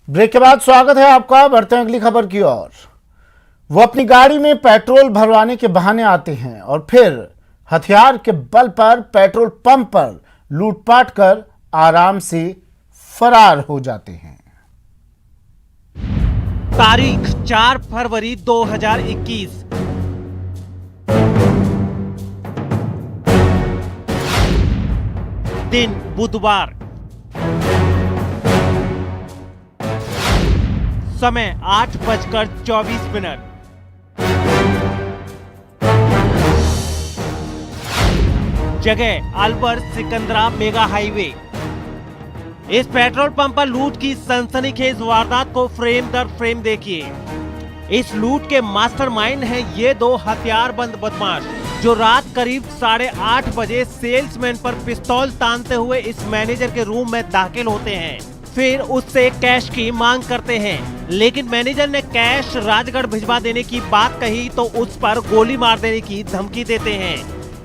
Break के बाद स्वागत है आपका। बढ़ते हैं अगली खबर की ओर। वो अपनी गाड़ी में पेट्रोल भरवाने के बहाने आते हैं और फिर हथियार के बल पर पेट्रोल पंप पर लूटपाट कर आराम से फरार हो जाते हैं। तारीख 4 फरवरी 2021। दिन बुधवार। समय 8:24। जगह अलवर सिकंदरा मेगा हाईवे। इस पेट्रोल पंप पर लूट की सनसनीखेज वारदात को फ्रेम दर फ्रेम देखिए। इस लूट के मास्टरमाइंड हैं ये दो हथियारबंद बदमाश जो रात करीब 8:30 बजे सेल्समैन पर पिस्तौल तानते हुए इस मैनेजर के रूम में दाखिल होते हैं। फिर उससे कैश की मांग करते हैं, लेकिन मैनेजर ने कैश राजगढ़ भिजवा देने की बात कही तो उस पर गोली मार देने की धमकी देते हैं।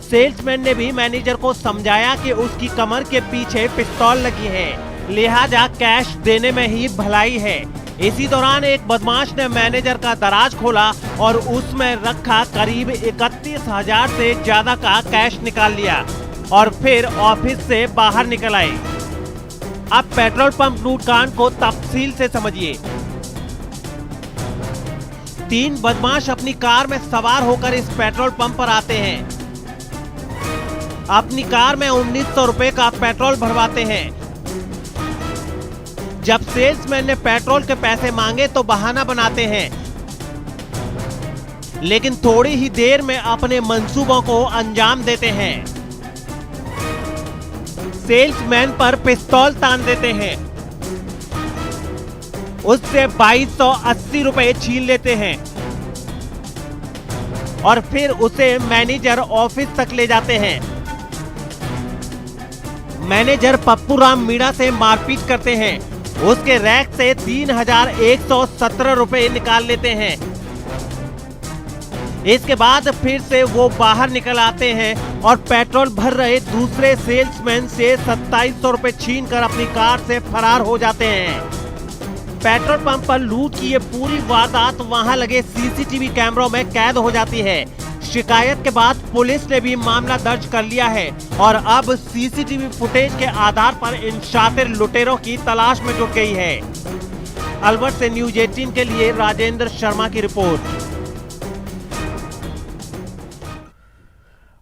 सेल्समैन ने भी मैनेजर को समझाया कि उसकी कमर के पीछे पिस्तौल लगी है, लिहाजा कैश देने में ही भलाई है। इसी दौरान एक बदमाश ने मैनेजर का दराज खोला और उसमें रखा करीब 31,000 से ज्यादा का कैश निकाल लिया और फिर ऑफिस से बाहर निकल आए। अब पेट्रोल पंप लूटकांड को तफसील से समझिए। 3 बदमाश अपनी कार में सवार होकर इस पेट्रोल पंप पर आते हैं। अपनी कार में 1900 रुपए का पेट्रोल भरवाते हैं। जब सेल्समैन ने पेट्रोल के पैसे मांगे तो बहाना बनाते हैं, लेकिन थोड़ी ही देर में अपने मंसूबों को अंजाम देते हैं। सेल्समैन पर पिस्तौल तान देते हैं, उससे 2280 रुपए छीन लेते हैं और फिर उसे मैनेजर ऑफिस तक ले जाते हैं। मैनेजर पप्पूराम मीणा से मारपीट करते हैं, उसके रैक से 3117 रुपए निकाल लेते हैं। इसके बाद फिर से वो बाहर निकल आते हैं और पेट्रोल भर रहे दूसरे सेल्समैन से 2700 रुपए छीन कर अपनी कार से फरार हो जाते हैं। पेट्रोल पंप पर लूट की ये पूरी वारदात वहां लगे सीसीटीवी कैमरों में कैद हो जाती है। शिकायत के बाद पुलिस ने भी मामला दर्ज कर लिया है और अब सीसीटीवी फुटेज के आधार पर इन शातिर लुटेरों की तलाश में जुट गई है। अलवर से न्यूज 18 के लिए राजेंद्र शर्मा की रिपोर्ट।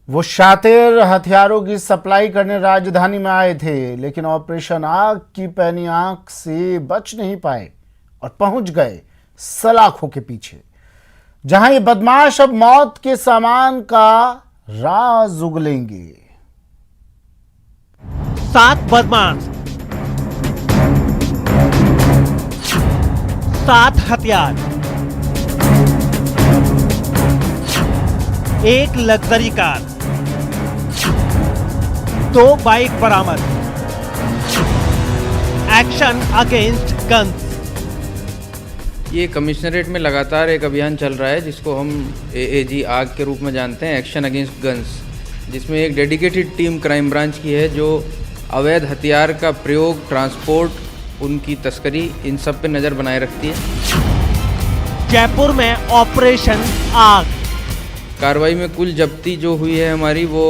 वो शातिर हथियारों की सप्लाई करने राजधानी में आए थे, लेकिन ऑपरेशन आग की पैनी आंख से बच नहीं पाए और पहुंच गए सलाखों के पीछे, जहां ये बदमाश अब मौत के सामान का राज उगलेंगे। 7 बदमाश, 7 हथियार, एक लग्जरी कार, 2 बाइक बरामद। Action against guns. ये कमिश्नरेट में लगातार एक अभियान चल रहा है जिसको हम AAG आग के रूप में जानते हैं, एक्शन अगेंस्ट गन्स, जिसमें एक डेडिकेटेड टीम क्राइम ब्रांच की है जो अवैध हथियार का प्रयोग, ट्रांसपोर्ट, उनकी तस्करी, इन सब पे नज़र बनाए रखती है। जयपुर में ऑपरेशन आग। कार्रवाई में कुल जब्ती जो हुई है हमारी वो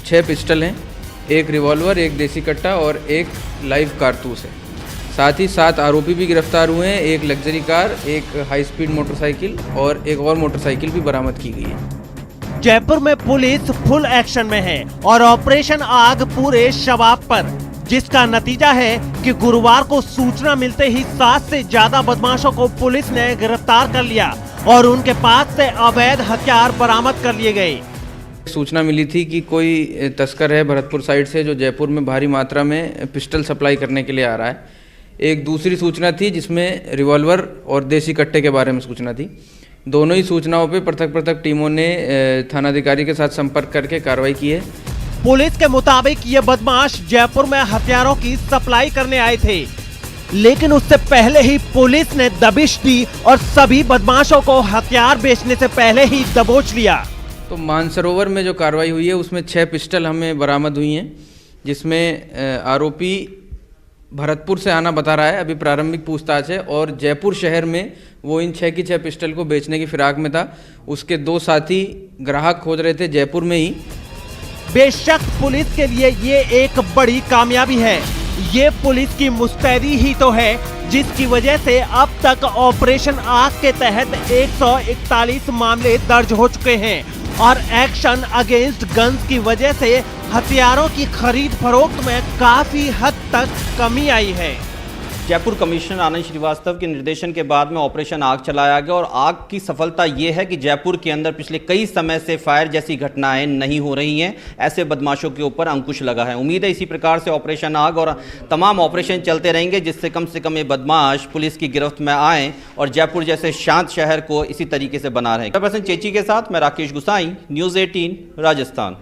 6 पिस्टल हैं, एक रिवॉल्वर, एक देसी कट्टा और एक लाइव कारतूस है। साथ ही 7 आरोपी भी गिरफ्तार हुए हैं, एक लग्जरी कार, एक हाई स्पीड मोटरसाइकिल और एक और मोटरसाइकिल भी बरामद की गई है। जयपुर में पुलिस फुल एक्शन में है और ऑपरेशन आग पूरे शबाब पर, जिसका नतीजा है कि गुरुवार को सूचना मिलते ही 7 से ज्यादा बदमाशों को पुलिस ने गिरफ्तार कर लिया और उनके पास से अवैध हथियार बरामद कर लिए गए। सूचना मिली थी कि कोई तस्कर है भरतपुर साइड से जो जयपुर में भारी मात्रा में पिस्टल सप्लाई करने के लिए आ रहा है। एक दूसरी सूचना थी जिसमें रिवॉल्वर और देसी कट्टे के बारे में सूचना थी। दोनों ही सूचनाओं पे पृथक पृथक टीमों ने थानाधिकारी के साथ संपर्क करके कार्रवाई की है। पुलिस के मुताबिक ये बदमाश जयपुर में हथियारों की सप्लाई करने आए थे, लेकिन उससे पहले ही पुलिस ने दबिश दी और सभी बदमाशों को हथियार बेचने से पहले ही दबोच लिया। तो मानसरोवर में जो कार्रवाई हुई है उसमें 6 पिस्टल हमें बरामद हुई हैं, जिसमें आरोपी भरतपुर से आना बता रहा है, अभी प्रारंभिक पूछताछ है। और जयपुर शहर में वो इन 6 की 6 पिस्टल को बेचने की फिराक में था। उसके 2 साथी ग्राहक खोज रहे थे जयपुर में ही। बेशक पुलिस के लिए ये एक बड़ी कामयाबी है। ये पुलिस की मुस्तैदी ही तो है जिसकी वजह से अब तक ऑपरेशन आग के तहत 141 मामले दर्ज हो चुके हैं और एक्शन अगेंस्ट गन्स की वजह से हथियारों की खरीद फरोख्त में काफी हद तक कमी आई है। जयपुर कमिश्नर आनंद श्रीवास्तव के निर्देशन के बाद में ऑपरेशन आग चलाया गया और आग की सफलता ये है कि जयपुर के अंदर पिछले कई समय से फायर जैसी घटनाएं नहीं हो रही हैं। ऐसे बदमाशों के ऊपर अंकुश लगा है। उम्मीद है इसी प्रकार से ऑपरेशन आग और तमाम ऑपरेशन चलते रहेंगे जिससे कम से कम ये बदमाश पुलिस की गिरफ्त में आए और जयपुर जैसे शांत शहर को इसी तरीके से बना रहे। पर्सन चेची के साथ मैं राकेश गुसाई, न्यूज़ 18 राजस्थान।